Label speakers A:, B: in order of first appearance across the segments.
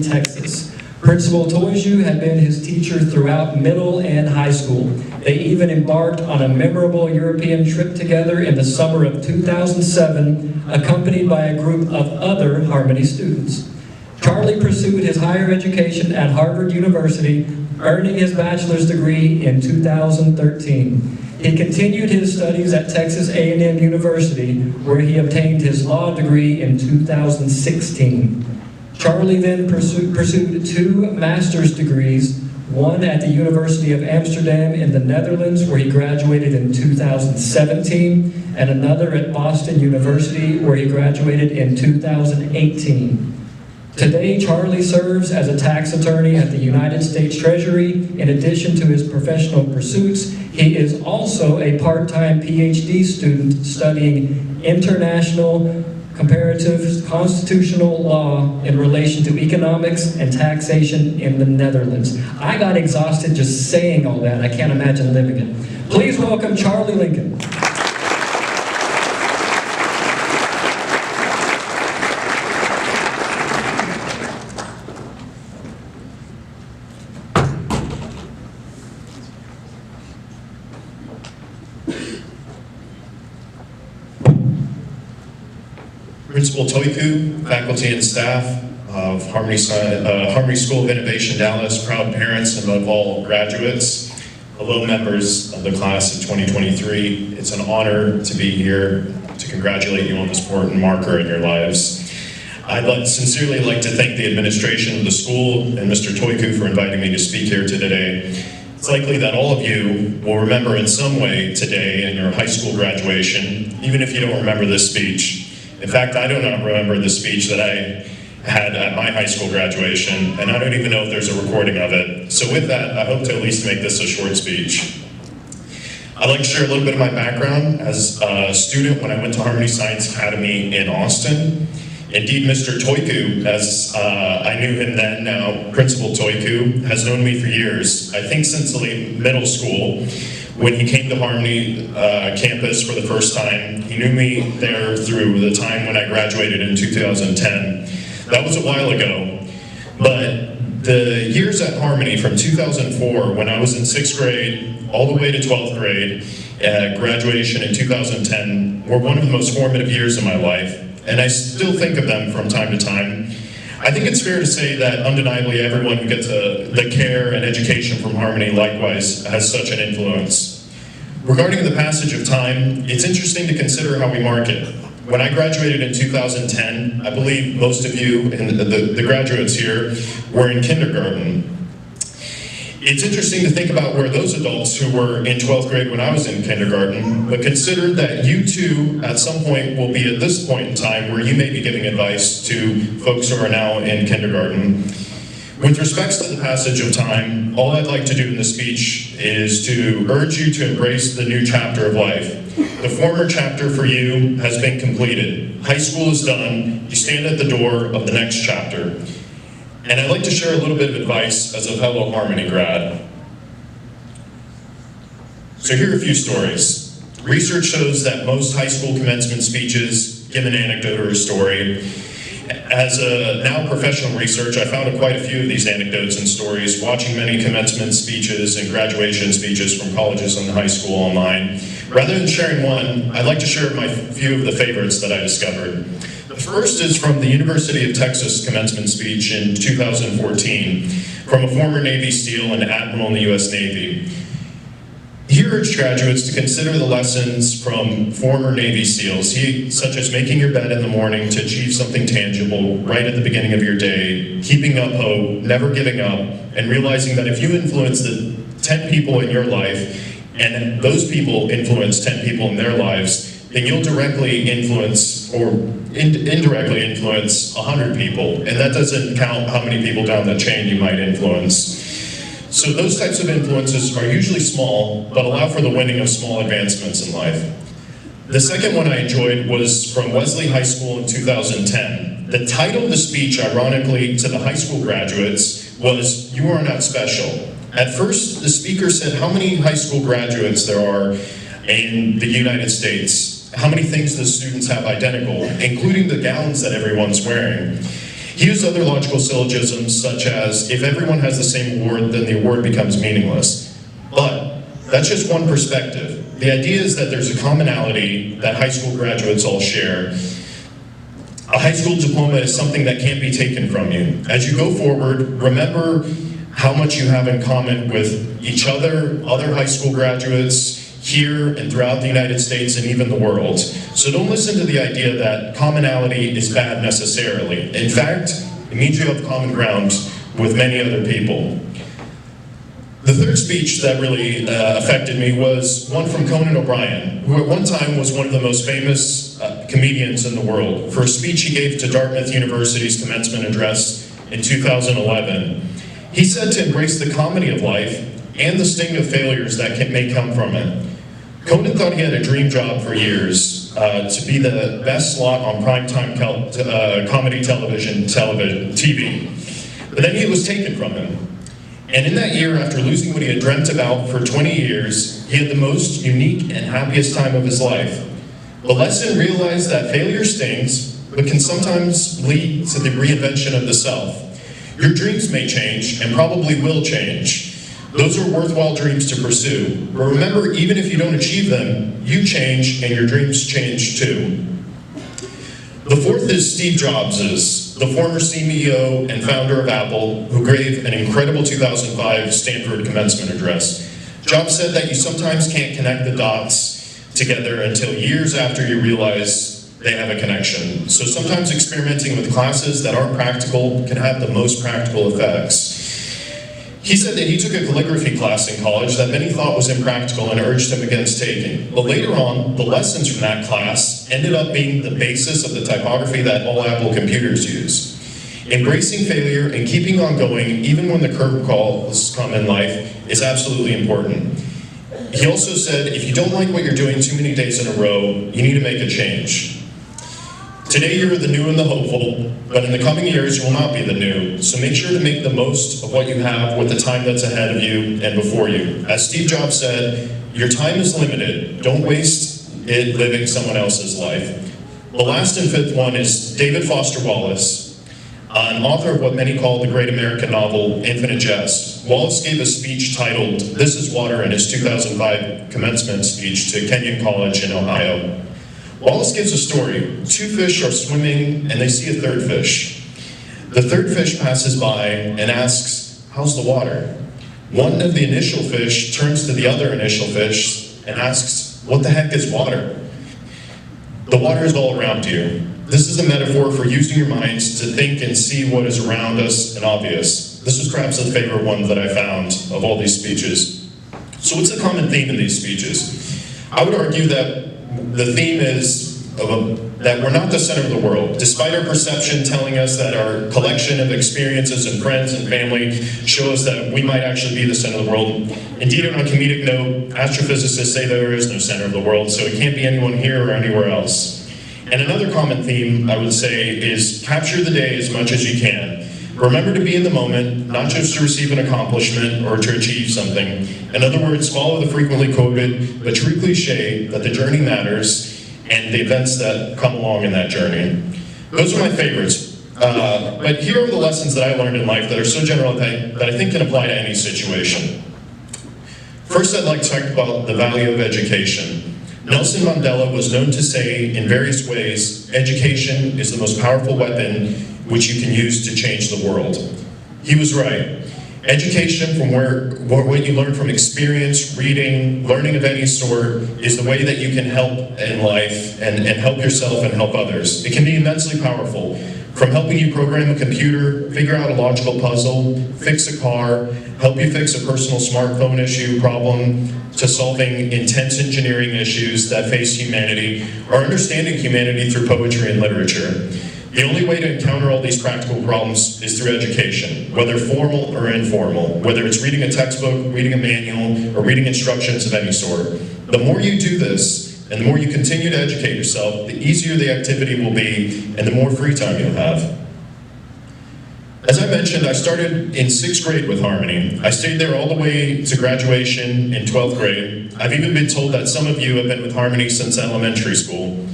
A: Texas. Principal Toiju had been his teacher throughout middle and high school. They even embarked on a memorable European trip together in the summer of 2007, accompanied by a group of other Harmony students. Charlie pursued his higher education at Harvard University, earning his bachelor's degree in 2013. He continued his studies at Texas A&M University, where he obtained his law degree in 2016. Charlie then pursued 2 master's degrees, one at the University of Amsterdam in the Netherlands, where he graduated in 2017, and another at Boston University, where he graduated in 2018. Today, Charlie serves as a tax attorney at the United States Treasury. In addition to his professional pursuits, he is also a part-time PhD student studying international comparative constitutional law in relation to economics and taxation in the Netherlands. I got exhausted just saying all that. I can't imagine living it. Please welcome Charlie Lincoln.
B: Principal Toiku, faculty and staff of Harmony School of Innovation Dallas, proud parents, and above all, graduates. Hello, members of the class of 2023. It's an honor to be here to congratulate you on this important marker in your lives. I'd sincerely like to thank the administration of the school and Mr. Toiku for inviting me to speak here today. It's likely that all of you will remember in some way today in your high school graduation, even if you don't remember this speech. In fact, I do not remember the speech that I had at my high school graduation, and I don't even know if there's a recording of it. So with that, I hope to at least make this a short speech. I'd like to share a little bit of my background as a student when I went to Harmony Science Academy in Austin. Indeed, Mr. Toiku, as I knew him then, now Principal Toiku, has known me for years. I think since late middle school, when he came to Harmony campus for the first time. He knew me there through the time when I graduated in 2010. That was a while ago, but the years at Harmony from 2004, when I was in 6th grade, all the way to 12th grade, graduation in 2010, were one of the most formative years of my life, and I still think of them from time to time. I think it's fair to say that undeniably everyone who gets the care and education from Harmony likewise has such an influence. Regarding the passage of time, it's interesting to consider how we mark it. When I graduated in 2010, I believe most of you and the graduates here were in kindergarten. It's interesting to think about where those adults who were in 12th grade when I was in kindergarten, but consider that you too, at some point, will be at this point in time where you may be giving advice to folks who are now in kindergarten. With respects to the passage of time, all I'd like to do in this speech is to urge you to embrace the new chapter of life. The former chapter for you has been completed. High school is done. You stand at the door of the next chapter. And I'd like to share a little bit of advice as a fellow Harmony grad. So here are a few stories. Research shows that most high school commencement speeches give an anecdote or a story. As a now professional researcher, I found quite a few of these anecdotes and stories, watching many commencement speeches and graduation speeches from colleges and high school online. Rather than sharing one, I'd like to share my few of the favorites that I discovered. The first is from the University of Texas commencement speech in 2014 from a former Navy SEAL and Admiral in the U.S. Navy. He urged graduates to consider the lessons from former Navy SEALs, such as making your bed in the morning to achieve something tangible right at the beginning of your day, keeping up hope, never giving up, and realizing that if you influence the 10 people in your life, and those people influence 10 people in their lives, then you'll directly influence or indirectly influence 100 people, and that doesn't count how many people down the chain you might influence. So those types of influences are usually small, but allow for the winning of small advancements in life. The second one I enjoyed was from Wesley High School in 2010. The title of the speech, ironically, to the high school graduates was, "You Are Not Special." At first, the speaker said how many high school graduates there are in the United States, how many things the students have identical, including the gowns that everyone's wearing. He used other logical syllogisms such as, if everyone has the same award, then the award becomes meaningless. But that's just one perspective. The idea is that there's a commonality that high school graduates all share. A high school diploma is something that can't be taken from you. As you go forward, remember how much you have in common with each other high school graduates, here and throughout the United States and even the world. So don't listen to the idea that commonality is bad necessarily. In fact, it means you have common ground with many other people. The third speech that really affected me was one from Conan O'Brien, who at one time was one of the most famous comedians in the world, for a speech he gave to Dartmouth University's commencement address in 2011. He said to embrace the comedy of life and the sting of failures that may come from it. Conan thought he had a dream job for years, to be the best slot on primetime comedy TV. But then it was taken from him. And in that year, after losing what he had dreamt about for 20 years, he had the most unique and happiest time of his life. The lesson realized that failure stings, but can sometimes lead to the reinvention of the self. Your dreams may change, and probably will change. Those are worthwhile dreams to pursue. But remember, even if you don't achieve them, you change and your dreams change too. The fourth is Steve Jobs, the former CEO and founder of Apple, who gave an incredible 2005 Stanford commencement address. Jobs said that you sometimes can't connect the dots together until years after you realize they have a connection. So sometimes experimenting with classes that aren't practical can have the most practical effects. He said that he took a calligraphy class in college that many thought was impractical and urged him against taking. But later on, the lessons from that class ended up being the basis of the typography that all Apple computers use. Embracing failure and keeping on going, even when the curveballs come in life, is absolutely important. He also said, if you don't like what you're doing too many days in a row, you need to make a change. Today you're the new and the hopeful, but in the coming years you will not be the new. So make sure to make the most of what you have with the time that's ahead of you and before you. As Steve Jobs said, your time is limited. Don't waste it living someone else's life. The last and fifth one is David Foster Wallace, an author of what many call the great American novel, Infinite Jest. Wallace gave a speech titled, This is Water, in his 2005 commencement speech to Kenyon College in Ohio. Wallace gives a story. Two fish are swimming and they see a third fish. The third fish passes by and asks, how's the water? One of the initial fish turns to the other initial fish and asks, what the heck is water? The water is all around you. This is a metaphor for using your minds to think and see what is around us and obvious. This was perhaps the favorite one that I found of all these speeches. So what's the common theme in these speeches? I would argue that the theme is that we're not the center of the world. Despite our perception telling us that our collection of experiences and friends and family show us that we might actually be the center of the world. Indeed, on a comedic note, astrophysicists say there is no center of the world, so it can't be anyone here or anywhere else. And another common theme, I would say, is capture the day as much as you can. Remember to be in the moment, not just to receive an accomplishment or to achieve something. In other words, follow the frequently quoted but true cliche that the journey matters and the events that come along in that journey. Those are my favorites. But here are the lessons that I learned in life that are so general that I think can apply to any situation. First, I'd like to talk about the value of education. Nelson Mandela was known to say in various ways, education is the most powerful weapon which you can use to change the world. He was right. Education, from what you learn from experience, reading, learning of any sort, is the way that you can help in life and help yourself and help others. It can be immensely powerful. From helping you program a computer, figure out a logical puzzle, fix a car, help you fix a personal smartphone problem, to solving intense engineering issues that face humanity, or understanding humanity through poetry and literature. The only way to encounter all these practical problems is through education, whether formal or informal, whether it's reading a textbook, reading a manual, or reading instructions of any sort. The more you do this, and the more you continue to educate yourself, the easier the activity will be, and the more free time you'll have. As I mentioned, I started in 6th grade with Harmony. I stayed there all the way to graduation in 12th grade. I've even been told that some of you have been with Harmony since elementary school.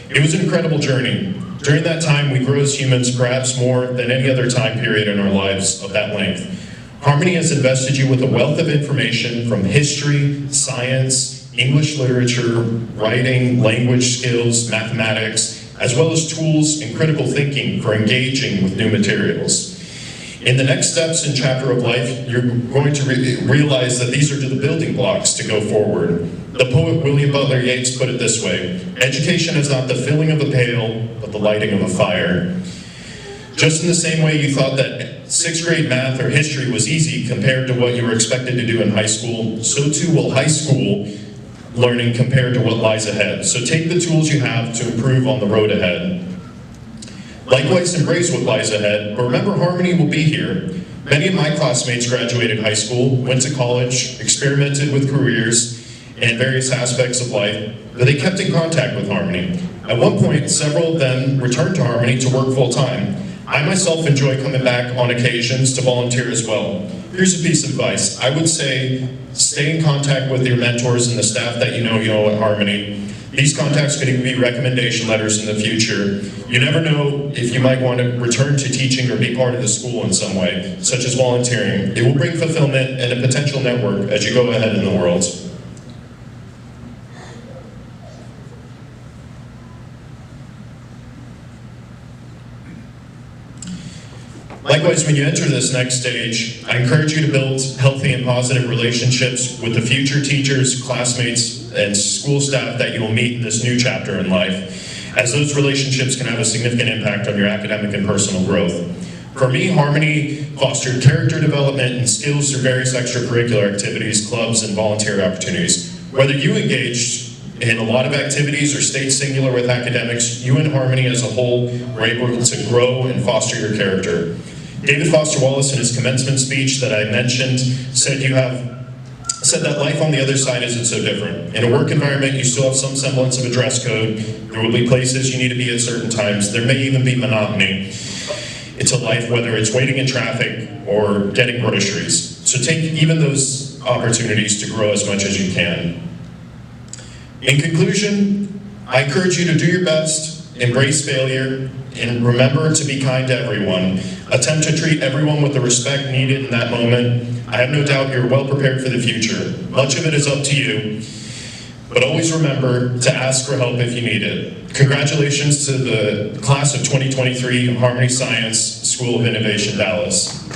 B: It was an incredible journey. During that time, we grow as humans perhaps more than any other time period in our lives of that length. Harmony has invested you with a wealth of information from history, science, English literature, writing, language skills, mathematics, as well as tools and critical thinking for engaging with new materials. In the next steps in Chapter of Life, you're going to realize that these are the building blocks to go forward. The poet William Butler Yeats put it this way: education is not the filling of a pail, but the lighting of a fire. Just in the same way you thought that 6th grade math or history was easy compared to what you were expected to do in high school, so too will high school learning compared to what lies ahead. So take the tools you have to improve on the road ahead. Likewise, embrace what lies ahead, but remember Harmony will be here. Many of my classmates graduated high school, went to college, experimented with careers and various aspects of life, but they kept in contact with Harmony. At one point, several of them returned to Harmony to work full-time. I myself enjoy coming back on occasions to volunteer as well. Here's a piece of advice. I would say stay in contact with your mentors and the staff that you know at Harmony. These contacts could even be recommendation letters in the future. You never know if you might want to return to teaching or be part of the school in some way, such as volunteering. It will bring fulfillment and a potential network as you go ahead in the world. Likewise, when you enter this next stage, I encourage you to build healthy and positive relationships with the future teachers, classmates, and school staff that you will meet in this new chapter in life, as those relationships can have a significant impact on your academic and personal growth. For me, Harmony fostered character development and skills through various extracurricular activities, clubs, and volunteer opportunities. Whether you engaged in a lot of activities or stayed singular with academics, you and Harmony as a whole were able to grow and foster your character. David Foster Wallace, in his commencement speech that I mentioned, said that life on the other side isn't so different. In a work environment, you still have some semblance of a dress code. There will be places you need to be at certain times. There may even be monotony. It's a life, whether it's waiting in traffic or getting groceries. So take even those opportunities to grow as much as you can. In conclusion, I encourage you to do your best, embrace failure, and remember to be kind to everyone. Attempt to treat everyone with the respect needed in that moment. I have no doubt you're well prepared for the future. Much of it is up to you, but always remember to ask for help if you need it. Congratulations to the class of 2023 Harmony Science School of Innovation, Dallas.